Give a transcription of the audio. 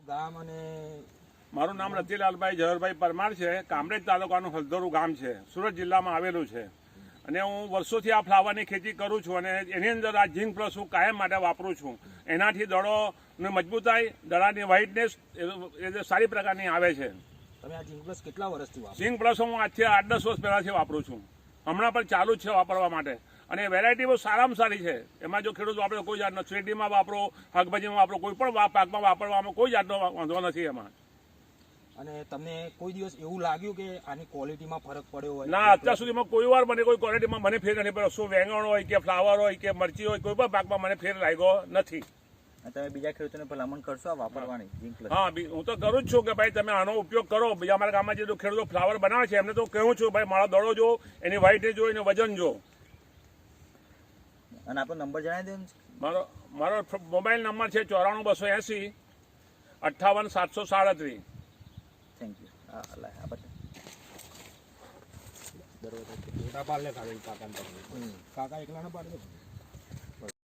ગામ અને મારું નામ રતિલાલભાઈ ઝવેરભાઈ પરમાર છે. કામરેજ તાલુકાનું હલદોરું ગામ છે, સુરત જિલ્લામાં આવેલું છે. અને હું વર્ષોથી આ ફ્લાવરની ખેતી કરું છું અને એની અંદર આ ઝીંક પ્લસ હું કાયમ માટે વાપરું છું. એનાથી દડોની મજબૂતાઈ, દડાની વ્હાઇટનેસ એ સારી પ્રકારની આવે છે. તમે આ ઝીંક પ્લસ કેટલા વર્ષથી વાપરો? ઝીંક પ્લસ હું આજથી 8-10 વર્ષ પહેલાથી વાપરું છું. હમણાં પણ ચાલુ જ છે વાપરવા માટે. અને વેરાયટી બહુ સારામાં સારી છે. એમાં જો ખેડૂત વાપરે કોઈ જાતનો શેરડીમાં વાપરો, શાકભાજીમાં વાપરો, કોઈ પણ પાકમાં વાપરવામાં કોઈ જાતનો વાંધો નથી એમાં. અને તમને કોઈ દિવસ એવું લાગ્યું કે આની ક્વોલિટીમાં ફરક પડ્યો હોય? ના, અત્યાર સુધીમાં કોઈ વાર મને કોઈ ક્વોલિટીમાં મને ફેર નથી પડ્યો. શું વેંગણ હોય કે ફ્લાવર હોય કે મરચી હોય, કોઈ પણ પાકમાં મને ફેર લાગ્યો નથી. તમે બીજા ખેડૂતોને ભલામણ કરશો આ વાપરવાની ઝીંક પ્લસ? હા, હું તો કરું જ છું કે ભાઈ તમે આનો ઉપયોગ કરો. બીજા અમારા ગામમાં જે ખેડૂતો ફ્લાવર બનાવે છે એમને તો કહું છું ભાઈ મારો દડો જો, એની વ્હાઇટ જો, એનું વજન જો. અને આપણો નંબર જણાવી દો. મારો મોબાઈલ નંબર છે 94 280 58 737. Thank you. હા, દરવાજા કાકા એકલા ના પાડે.